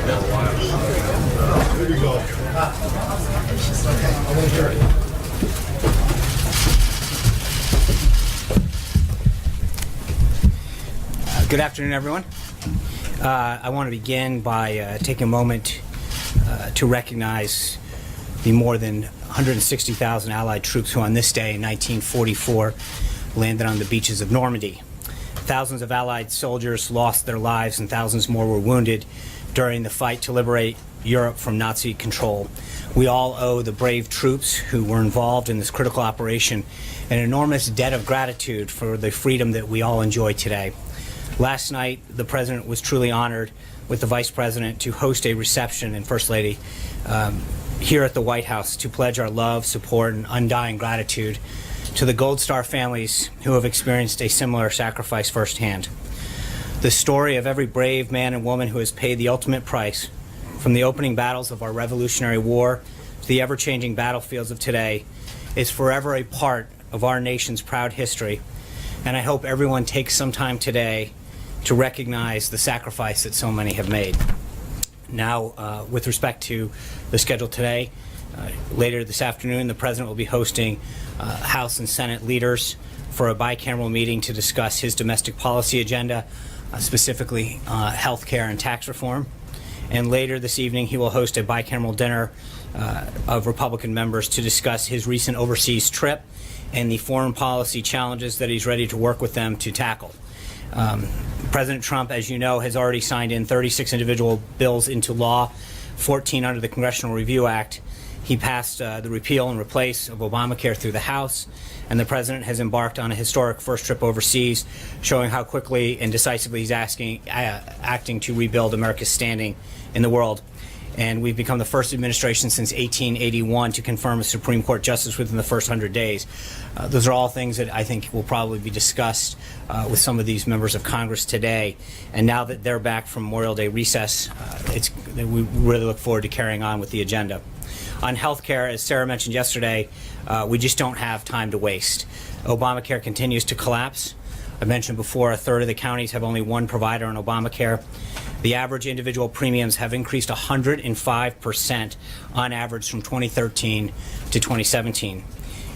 Here we go. I want to hear it. Good afternoon, everyone. I want to begin by taking a moment to recognize the more than 160,000 Allied troops who on this day in 1944 landed on the beaches of Normandy. Thousands of Allied soldiers lost their lives and thousands more were wounded during the fight to liberate Europe from Nazi control. We all owe the brave troops who were involved in this critical operation an enormous debt of gratitude for the freedom that we all enjoy today. Last night, the President was truly honored with the Vice President to host a reception and First Lady here at the White House to pledge our love, support, and undying gratitude to the Gold Star families who have experienced a similar sacrifice firsthand. The story of every brave man and woman who has paid the ultimate price, from the opening battles of our Revolutionary War to the ever-changing battlefields of today, is forever a part of our nation's proud history. And I hope everyone takes some time today to recognize the sacrifice that so many have made. Now, with respect to the schedule today, later this afternoon, the President will be hosting House and Senate leaders for a bicameral meeting to discuss his domestic policy agenda, specifically health care and tax reform. And later this evening, he will host a bicameral dinner of Republican members to discuss his recent overseas trip and the foreign policy challenges that he's ready to work with them to tackle. President Trump, as you know, has already signed in 36 individual bills into law, 14 under the Congressional Review Act. He passed the repeal and replace of Obamacare through the House, and the President has embarked on a historic first trip overseas, showing how quickly and decisively he's acting to rebuild America's standing in the world. And we've become the first administration since 1881 to confirm a Supreme Court justice within the first 100 days. Those are all things that I think will probably be discussed with some of these members of Congress today. And now that they're back from Memorial Day recess, we really look forward to carrying on with the agenda. On health care, as Sarah mentioned yesterday, we just don't have time to waste. Obamacare continues to collapse. I mentioned before, a third of the counties have only one provider on Obamacare. The average individual premiums have increased 105% on average from 2013 to 2017.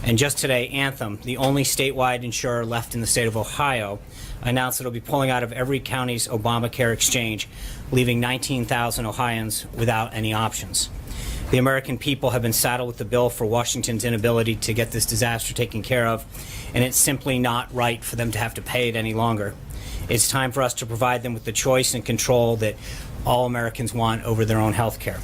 And just today, Anthem, the only statewide insurer left in the state of Ohio, announced that it will be pulling out of every county's Obamacare exchange, leaving 19,000 Ohioans without any options. The American people have been saddled with the bill for Washington's inability to get this disaster taken care of, and it's simply not right for them to have to pay it any longer. It's time for us to provide them with the choice and control that all Americans want over their own health care.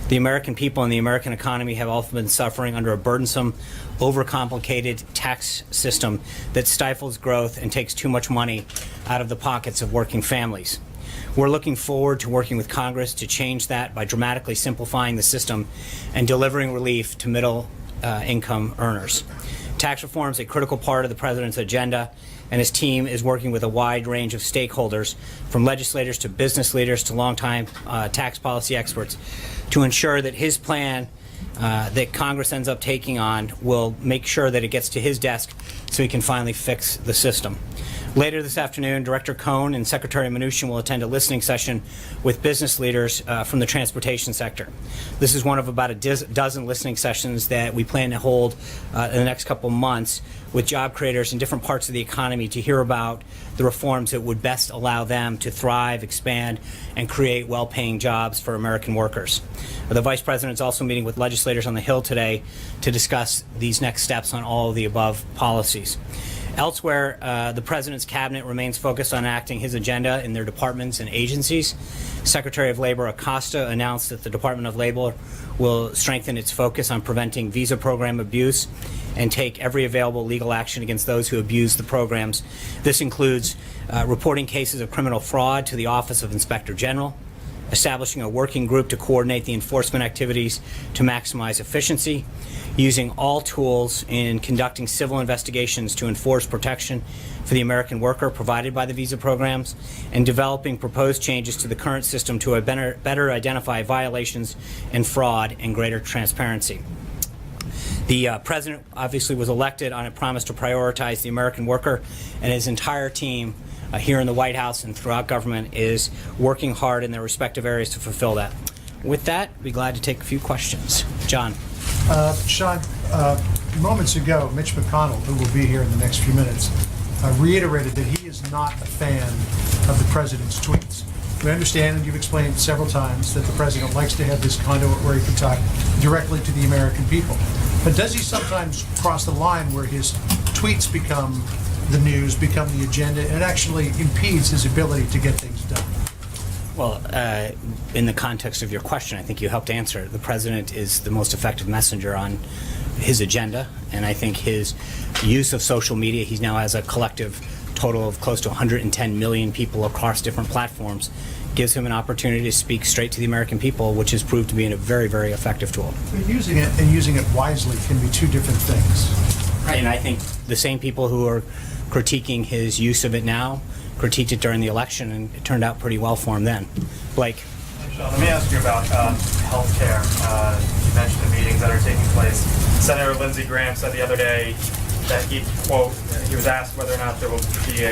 The American people and the American economy have also been suffering under a burdensome, overcomplicated tax system that stifles growth and takes too much money out of the pockets of working families. We're looking forward to working with Congress to change that by dramatically simplifying the system and delivering relief to middle-income earners. Tax reform is a critical part of the President's agenda, and his team is working with a wide range of stakeholders, from legislators to business leaders to longtime tax policy experts, to ensure that his plan that Congress ends up taking on will make sure that it gets to his desk so he can finally fix the system. Later this afternoon, Director Cohn and Secretary Mnuchin will attend a listening session with business leaders from the transportation sector. This is one of about a dozen listening sessions that we plan to hold in the next couple months with job creators in different parts of the economy to hear about the reforms that would best allow them to thrive, expand, and create well-paying jobs for American workers. The Vice President is also meeting with legislators on the Hill today to discuss these next steps on all of the above policies. Elsewhere, the President's cabinet remains focused on acting his agenda in their departments and agencies. Secretary of Labor Acosta announced that the Department of Labor will strengthen its focus on preventing visa program abuse and take every available legal action against those who abuse the programs. This includes reporting cases of criminal fraud to the Office of Inspector General, establishing a working group to coordinate the enforcement activities to maximize efficiency, using all tools in conducting civil investigations to enforce protection for the American worker provided by the visa programs, and developing proposed changes to the current system to better identify violations and fraud and greater transparency. The President obviously was elected on a promise to prioritize the American worker, and his entire team here in the White House and throughout government is working hard in their respective areas to fulfill that. With that, I'd be glad to take a few questions. John. Sean, moments ago, Mitch McConnell, who will be here in the next few minutes, reiterated that he is not a fan of the president's tweets. We understand, and you've explained several times, that the president likes to have this conduit where he can talk directly to the American people. But does he sometimes cross the line where his tweets become the news, become the agenda, and it actually impedes his ability to get things done? Well, in the context of your question, I think you helped answer. The president is the most effective messenger on his agenda, and I think his use of social media, he now has a collective total of close to 110 million people across different platforms, gives him an opportunity to speak straight to the American people, which has proved to be a very, very effective tool. But using it and using it wisely can be two different things. Right, and I think the same people who are critiquing his use of it now critiqued it during the election, and it turned out pretty well for him then. Blake. Sean, let me ask you about health care. You mentioned the meetings that are taking place. Senator Lindsey Graham said the other day that he, quote, he was asked whether or not there will be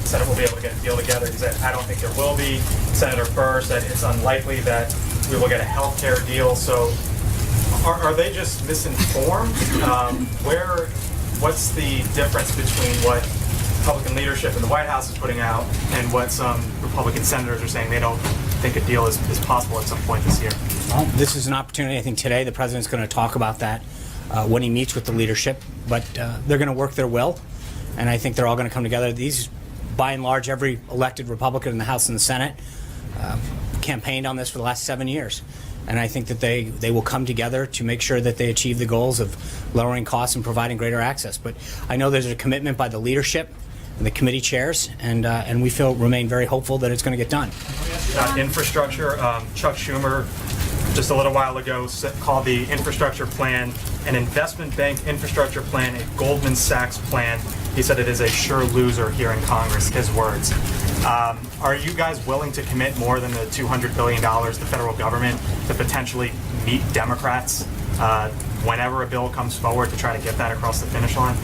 Senate will be able to get a deal together. He said, I don't think there will be. Senator Burr said it's unlikely that we will get a health care deal. So are they just misinformed? What's the difference between what Republican leadership in the White House is putting out and what some Republican senators are saying? They don't think a deal is possible at some point this year. Well, this is an opportunity. I think today the president's going to talk about that when he meets with the leadership, but they're going to work their will, and I think they're all going to come together. These, by and large, every elected Republican in the House and the Senate campaigned on this for the last 7 years, and I think that they will come together to make sure that they achieve the goals of lowering costs and providing greater access. But I know there's a commitment by the leadership and the committee chairs, and we remain very hopeful that it's going to get done. Infrastructure, Chuck Schumer just a little while ago called the infrastructure plan an investment bank infrastructure plan, a Goldman Sachs plan. He said it is a sure loser here in Congress, his words. Are you guys willing to commit more than the $200 billion the federal government to potentially meet Democrats whenever a bill comes forward to try to get that across the finish line?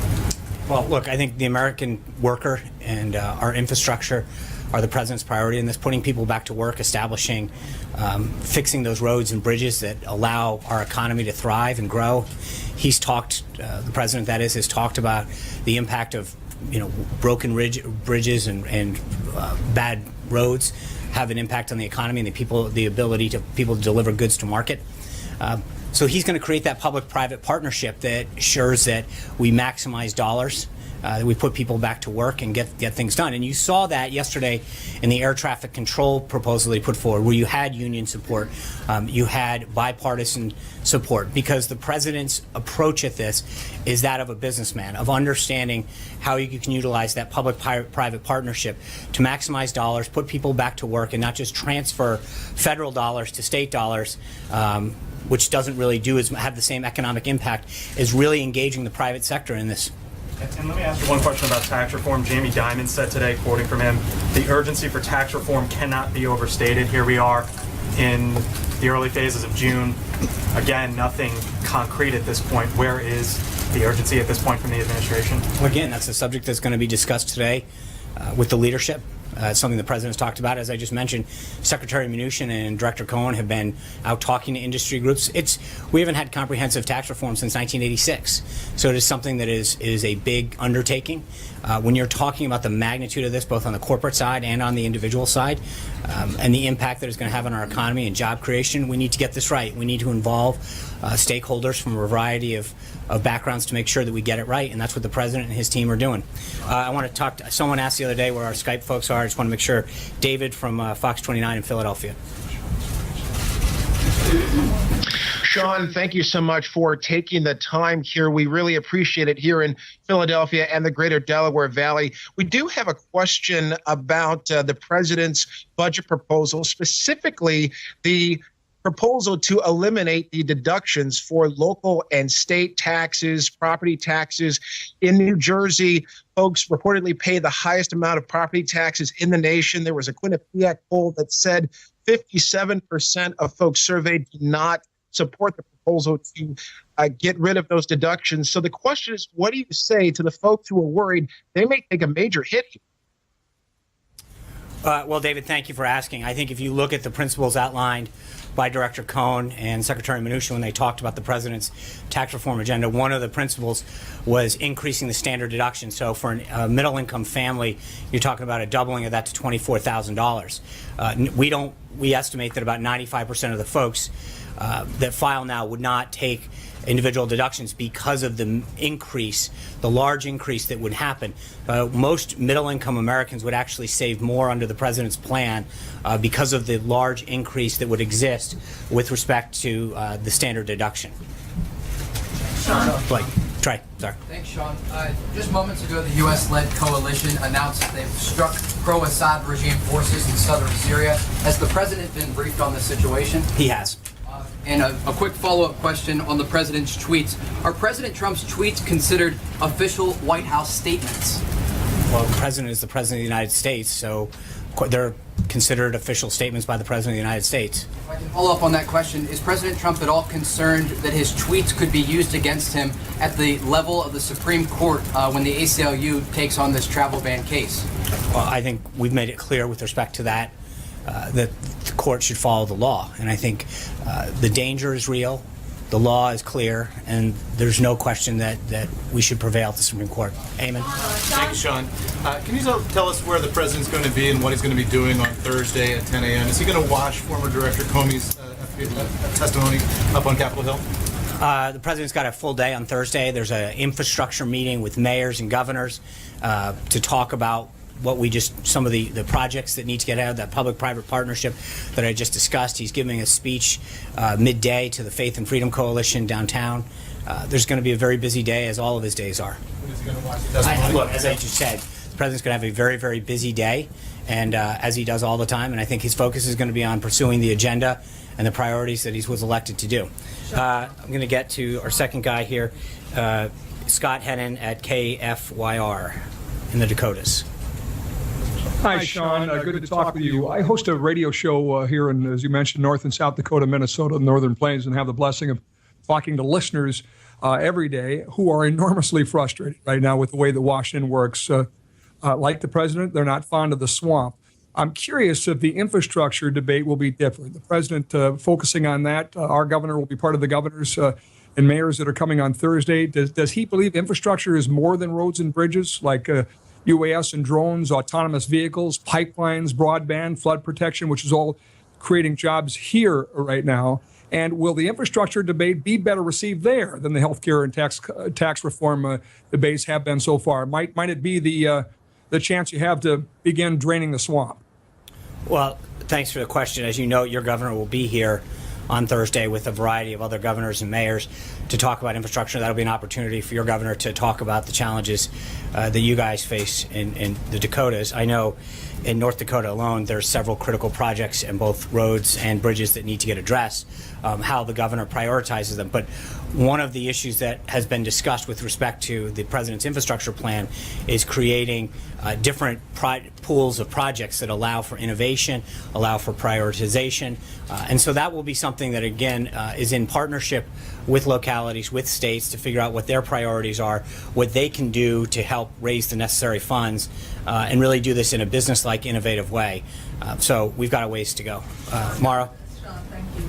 Well, look, I think the American worker and our infrastructure are the president's priority in this, putting people back to work, establishing, fixing those roads and bridges that allow our economy to thrive and grow. He's talked, the president that is, has talked about the impact of, broken bridges and bad roads have an impact on the economy and the ability to people to deliver goods to market. So he's going to create that public-private partnership that ensures that we maximize dollars, that we put people back to work and get things done. And you saw that yesterday in the air traffic control proposal they put forward, where you had union support, you had bipartisan support, because the president's approach at this is that of a businessman, of understanding how you can utilize that public-private partnership to maximize dollars, put people back to work, and not just transfer federal dollars to state dollars, which doesn't really have the same economic impact as really engaging the private sector in this. And let me ask you one question about tax reform. Jamie Dimon said today, quoting from him, the urgency for tax reform cannot be overstated. Here we are in the early phases of June. Again, nothing concrete at this point. Where is the urgency at this point from the administration? Well, again, that's a subject that's going to be discussed today with the leadership. Something the president's talked about. As I just mentioned, Secretary Mnuchin and Director Cohen have been out talking to industry groups. We haven't had comprehensive tax reform since 1986, so it is something that is a big undertaking. When you're talking about the magnitude of this, both on the corporate side and on the individual side, and the impact that it's going to have on our economy and job creation, we need to get this right. We need to involve stakeholders from a variety of backgrounds to make sure that we get it right, and that's what the president and his team are doing. I want to talk to, someone asked the other day where our Skype folks are. I just want to make sure. David from Fox 29 in Philadelphia. Sean, thank you so much for taking the time here. We really appreciate it here in Philadelphia and the greater Delaware Valley. We do have a question about the president's budget proposal, specifically the proposal to eliminate the deductions for local and state taxes, property taxes. In New Jersey, folks reportedly pay the highest amount of property taxes in the nation. There was a Quinnipiac poll that said 57% of folks surveyed do not support the proposal to get rid of those deductions. So the question is, what do you say to the folks who are worried they may take a major hit here? Well, David, thank you for asking. I think if you look at the principles outlined by Director Cohn and Secretary Mnuchin when they talked about the president's tax reform agenda, one of the principles was increasing the standard deduction. So for a middle-income family, you're talking about a doubling of that to $24,000. We estimate that about 95% of the folks that file now would not take individual deductions because of the large increase that would happen. Most middle-income Americans would actually save more under the president's plan because of the large increase that would exist with respect to the standard deduction. Sean. Blake, Trey, sorry. Thanks, Sean. Just moments ago, the U.S.-led coalition announced that they've struck pro-Assad regime forces in southern Syria. Has the president been briefed on this situation? He has. And a quick follow-up question on the president's tweets. Are President Trump's tweets considered official White House statements? Well, the president is the president of the United States, so they're considered official statements by the president of the United States. If I can follow up on that question, is President Trump at all concerned that his tweets could be used against him at the level of the Supreme Court when the ACLU takes on this travel ban case? Well, I think we've made it clear with respect to that that the court should follow the law. And I think the danger is real, the law is clear, and there's no question that we should prevail at the Supreme Court. Amen. Thank you, Sean. Can you tell us where the president's going to be and what he's going to be doing on Thursday at 10 a.m.? Is he going to watch former Director Comey's testimony up on Capitol Hill? The president's got a full day on Thursday. There's an infrastructure meeting with mayors and governors to talk about some of the projects that need to get out of that public-private partnership that I just discussed. He's giving a speech midday to the Faith and Freedom Coalition downtown. There's going to be a very busy day, as all of his days are. Is he going to watch the testimony? Look, as I just said, the president's going to have a very, very busy day, and as he does all the time, and I think his focus is going to be on pursuing the agenda and the priorities that he was elected to do. I'm going to get to our second guy here, Scott Hennon at KFYR in the Dakotas. Hi, Sean. Good to talk with you. I host a radio show here in, as you mentioned, North and South Dakota, Minnesota, Northern Plains, and have the blessing of talking to listeners every day who are enormously frustrated right now with the way that Washington works. Like the president, they're not fond of the swamp. I'm curious if the infrastructure debate will be different. The president focusing on that. Our governor will be part of the governors and mayors that are coming on Thursday. Does he believe infrastructure is more than roads and bridges, like UAS and drones, autonomous vehicles, pipelines, broadband, flood protection, which is all creating jobs here right now? And will the infrastructure debate be better received there than the healthcare and tax reform debates have been so far? Might it be the chance you have to begin draining the swamp? Well, thanks for the question. As you know, your governor will be here on Thursday with a variety of other governors and mayors to talk about infrastructure. That'll be an opportunity for your governor to talk about the challenges that you guys face in the Dakotas. I know in North Dakota alone, there's several critical projects in both roads and bridges that need to get addressed, how the governor prioritizes them. But one of the issues that has been discussed with respect to the president's infrastructure plan is creating different pools of projects that allow for innovation, allow for prioritization. And so that will be something that, again, is in partnership with localities, with states, to figure out what their priorities are, what they can do to help raise the necessary funds, and really do this in a business-like, innovative way. So we've got a ways to go. Mara? Sean, thank you.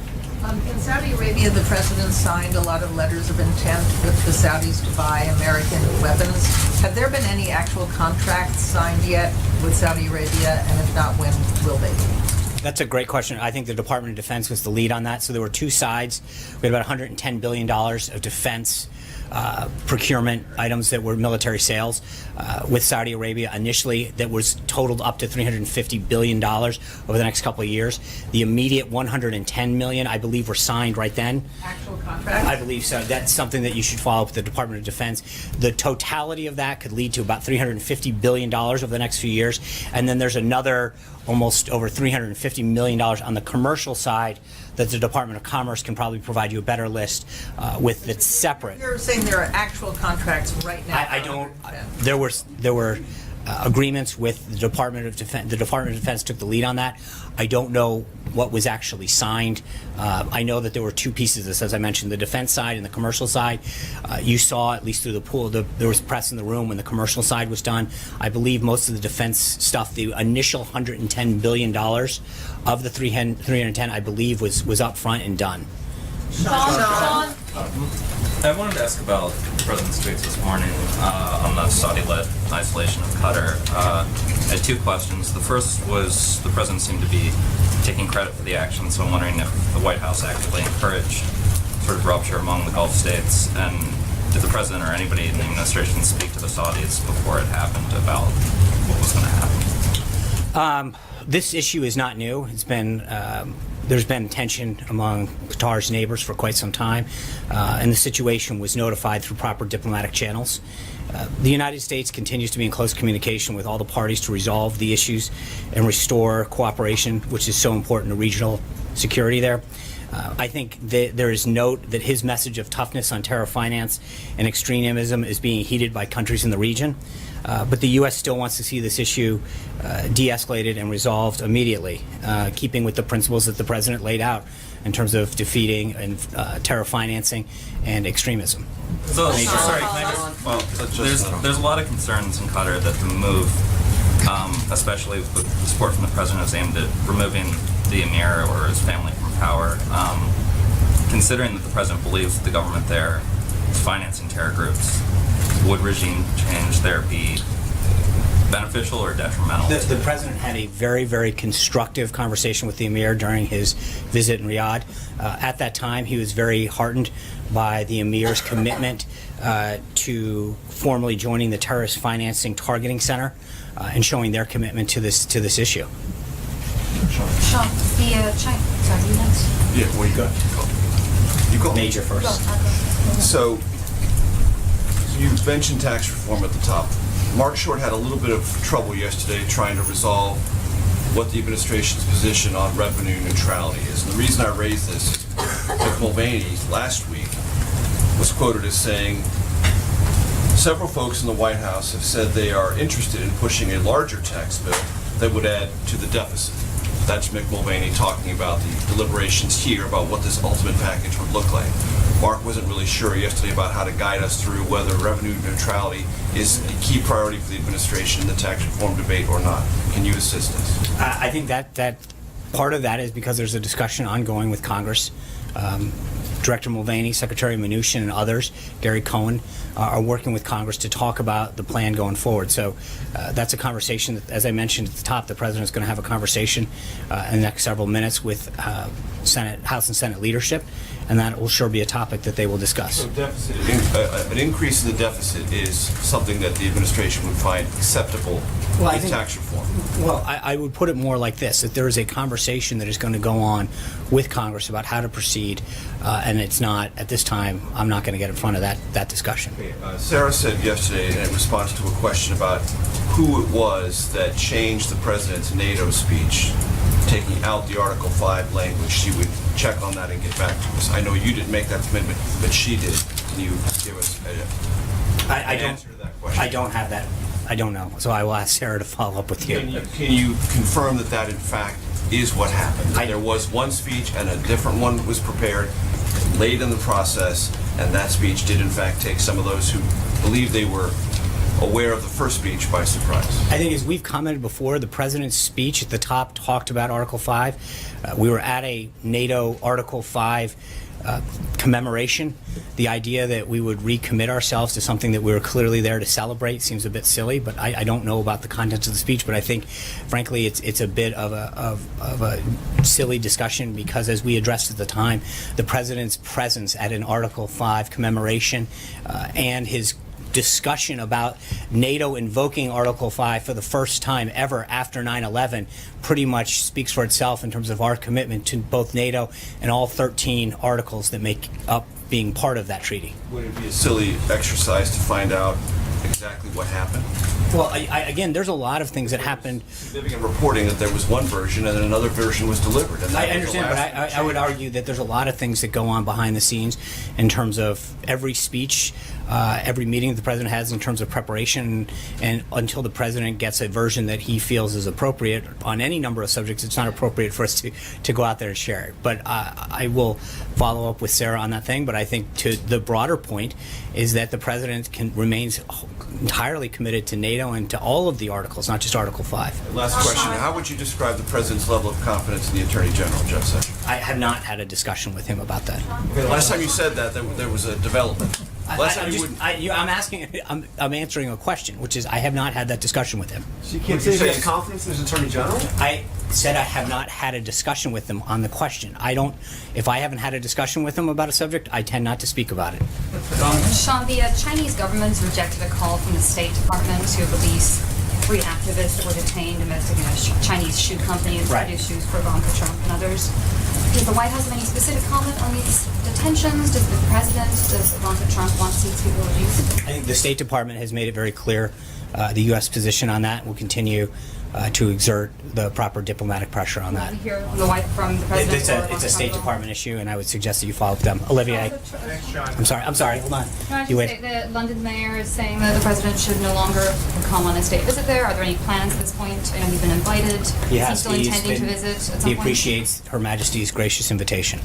In Saudi Arabia, the president signed a lot of letters of intent with the Saudis to buy American weapons. Have there been any actual contracts signed yet with Saudi Arabia? And if not, when will they be? That's a great question. I think the Department of Defense was the lead on that. So there were two sides. We had about $110 billion of defense procurement items that were military sales with Saudi Arabia initially that was totaled up to $350 billion over the next couple of years. The immediate $110 million, I believe, were signed right then. Actual contracts? I believe so. That's something that you should follow up with the Department of Defense. The totality of that could lead to about $350 billion over the next few years. And then there's another almost over $350 million on the commercial side that the Department of Commerce can probably provide you a better list with that's separate. You're saying there are actual contracts right now? I don't. There were agreements with the Department of Defense. The Department of Defense took the lead on that. I don't know what was actually signed. I know that there were two pieces of this, as I mentioned, the defense side and the commercial side. You saw, at least through the pool, there was press in the room when the commercial side was done. I believe most of the defense stuff, the initial $110 billion of the 310, I believe, was up front and done. Sean. I wanted to ask about the President's tweets this morning on the Saudi-led isolation of Qatar. I had two questions. The first was the President seemed to be taking credit for the action, so I'm wondering if the White House actively encouraged sort of rupture among the Gulf states, and did the President or anybody in the administration speak to the Saudis before it happened about what was going to happen? This issue is not new. It's been there's been tension among Qatar's neighbors for quite some time, and the situation was notified through proper diplomatic channels. The United States continues to be in close communication with all the parties to resolve the issues and restore cooperation, which is so important to regional security there. I think that there is note that his message of toughness on terror finance and extremism is being heeded by countries in the region. But the U.S. still wants to see this issue de-escalated and resolved immediately, keeping with the principles that the President laid out in terms of defeating terror financing and extremism. So, sorry, can I just, well, there's a lot of concerns in Qatar that the move, especially with the support from the President, is aimed at removing the Emir or his family from power. Considering that the President believes that the government there is financing terror groups, would regime change there be beneficial or detrimental? The President had a very, very constructive conversation with the Emir during his visit in Riyadh. At that time, he was very heartened by the Emir's commitment to formally joining the Terrorist Financing Targeting Center and showing their commitment to this issue. Sean, the China. Sorry, you next. Yeah, well, you got Major first. So you mentioned tax reform at the top. Mark Short had a little bit of trouble yesterday trying to resolve what the administration's position on revenue neutrality is. And the reason I raise this is Mick Mulvaney last week was quoted as saying, several folks in the White House have said they are interested in pushing a larger tax bill that would add to the deficit. That's Mick Mulvaney talking about the deliberations here about what this ultimate package would look like. Mark wasn't really sure yesterday about how to guide us through whether revenue neutrality is a key priority for the administration in the tax reform debate or not. Can you assist us? I think that part of that is because there's a discussion ongoing with Congress. Director Mulvaney, Secretary Mnuchin, and others, Gary Cohn, are working with Congress to talk about the plan going forward. So that's a conversation that, as I mentioned at the top, the President's going to have a conversation in the next several minutes with House and Senate leadership, and that will sure be a topic that they will discuss. So an increase in the deficit is something that the administration would find acceptable with tax reform? Well, I would put it more like this, that there is a conversation that is going to go on with Congress about how to proceed, and it's not, at this time, I'm not going to get in front of that discussion. Okay, Sarah said yesterday in response to a question about who it was that changed the President's NATO speech, taking out the Article 5 language, she would check on that and get back to us. I know you didn't make that commitment, but she did. Can you give us an answer to that question? I don't have that. I don't know. So I will ask Sarah to follow up with you. Can you confirm that that in fact is what happened? There was one speech and a different one was prepared late in the process, and that speech did in fact take some of those who believed they were aware of the first speech by surprise. I think, as we've commented before, the President's speech at the top talked about Article 5. We were at a NATO Article 5 commemoration. The idea that we would recommit ourselves to something that we were clearly there to celebrate seems a bit silly, but I don't know about the contents of the speech, but I think, frankly, it's a bit of a silly discussion because, as we addressed at the time, the President's presence at an Article 5 commemoration and his discussion about NATO invoking Article 5 for the first time ever after 9/11 pretty much speaks for itself in terms of our commitment to both NATO and all 13 articles that make up being part of that treaty. Would it be a silly exercise to find out exactly what happened? Well, again, there's a lot of things that happened. Significant reporting that there was one version and then another version was delivered. And I understand, but I would argue that there's a lot of things that go on behind the scenes in terms of every speech, every meeting the president has in terms of preparation, and until the president gets a version that he feels is appropriate on any number of subjects, it's not appropriate for us to go out there and share it. But I will follow up with Sarah on that thing. But I think to the broader point is that the president remains entirely committed to NATO and to all of the articles, not just Article 5. Last question. How would you describe the president's level of confidence in the Attorney General, Jeff Sessions? I have not had a discussion with him about that. Okay, last time you said that, there was a development. I'm answering a question, which is I have not had that discussion with him. So you can't say he has confidence in his Attorney General? I said I have not had a discussion with him on the question. If I haven't had a discussion with him about a subject, I tend not to speak about it. Sean, the Chinese government rejected a call from the State Department to release 3 activists that were detained investigating a Chinese shoe company that produced shoes for Ivanka Trump and others. Does the White House have any specific comment on these detentions? Does the president, does Ivanka Trump want to see these people released? I think the State Department has made it very clear the U.S. position on that. Will continue to exert the proper diplomatic pressure on that. Hear from the president. It's a State Department issue, and I would suggest that you follow up with them. Olivier. I'm sorry. Hold on. Can I just say the London mayor is saying that the president should no longer come on a state visit there? Are there any plans at this point? I know he's been invited. Is he still intending to visit at some point? He appreciates Her Majesty's gracious invitation.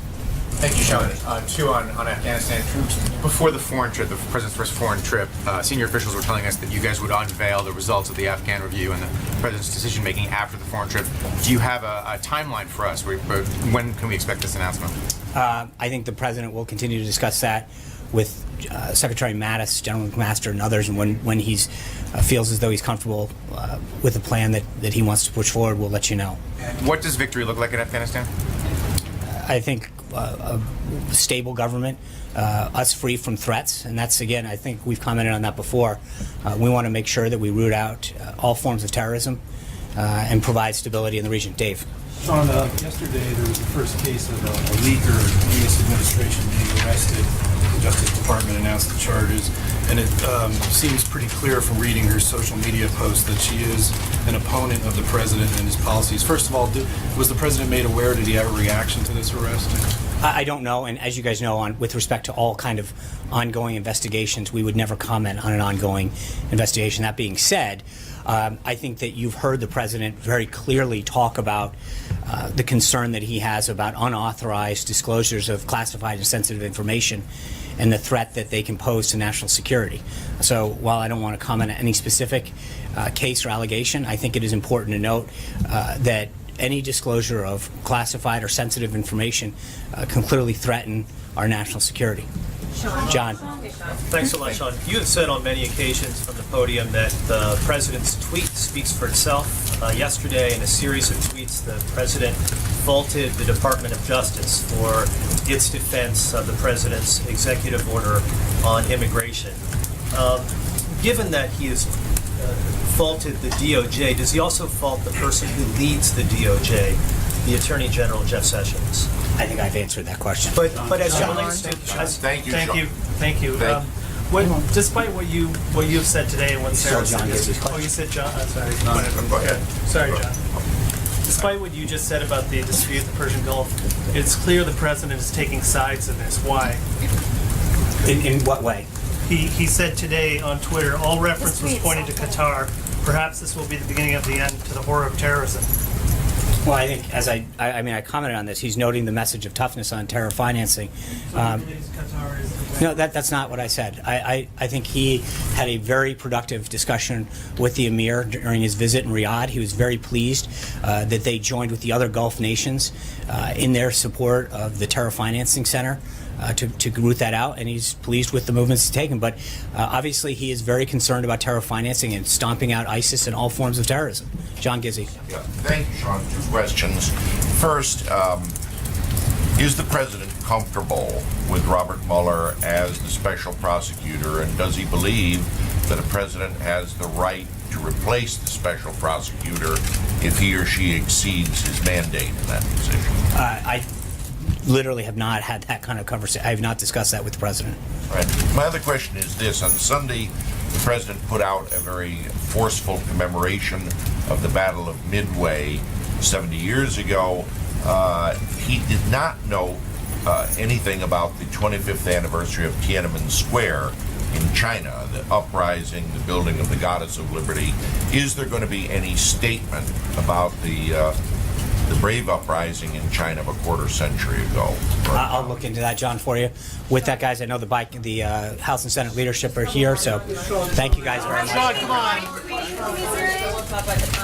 Thank you, Sean. Two on Afghanistan troops. Before the foreign trip, the president's first foreign trip, senior officials were telling us that you guys would unveil the results of the Afghan review and the president's decision-making after the foreign trip. Do you have a timeline for us? When can we expect this announcement? I think the president will continue to discuss that with Secretary Mattis, General McMaster, and others, and when he feels as though he's comfortable with a plan that he wants to push forward, we'll let you know. What does victory look like in Afghanistan? I think a stable government, us free from threats, and that's, again, I think we've commented on that before. We want to make sure that we root out all forms of terrorism and provide stability in the region. Dave. Sean, yesterday there was the first case of a leaker in the U.S. administration being arrested. The Justice Department announced the charges, and it seems pretty clear from reading her social media posts that she is an opponent of the president and his policies. First of all, was the president made aware? Did he have a reaction to this arrest? I don't know, and as you guys know, with respect to all kind of ongoing investigations, we would never comment on an ongoing investigation. That being said, I think that you've heard the president very clearly talk about the concern that he has about unauthorized disclosures of classified and sensitive information and the threat that they can pose to national security. So while I don't want to comment on any specific case or allegation, I think it is important to note that any disclosure of classified or sensitive information can clearly threaten our national security. John. Thanks so much, Sean. You have said on many occasions from the podium that the president's tweet speaks for itself. Yesterday, in a series of tweets, the president faulted the Department of Justice for its defense of the president's executive order on immigration. Given that he has faulted the DOJ, does he also fault the person who leads the DOJ, the Attorney General, Jeff Sessions? I think I've answered that question. But as it relates to... Thank you. Despite what you have said today and what Sarah said... Oh, you said John? I'm sorry. Go ahead. Sorry, John. Despite what you just said about the dispute in the Persian Gulf, it's clear the president is taking sides in this. Why? In what way? He said today on Twitter, all reference was pointing to Qatar. Perhaps this will be the beginning of the end to the horror of terrorism. Well, I think, as I commented on this, he's noting the message of toughness on terror financing. No, that's not what I said. I think he had a very productive discussion with the Emir during his visit in Riyadh. He was very pleased that they joined with the other Gulf nations in their support of the Terror Financing Center to root that out, and he's pleased with the movements he's taken. But obviously, he is very concerned about terror financing and stomping out ISIS and all forms of terrorism. John Gizzi. Yeah, thank you, Sean. 2 questions. First, is the president comfortable with Robert Mueller as the special prosecutor, and does he believe that a president has the right to replace the special prosecutor if he or she exceeds his mandate in that position? I literally have not had that kind of conversation. I have not discussed that with the president. Right. My other question is this. On Sunday, the president put out a very forceful commemoration of the Battle of Midway 70 years ago. He did not know anything about the 25th anniversary of Tiananmen Square in China, the uprising, the building of the Goddess of Liberty. Is there going to be any statement about the brave uprising in China of a quarter century ago? I'll look into that, John, for you. With that, guys, I know the House and Senate leadership are here, so thank you guys very much. Sean, come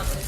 on.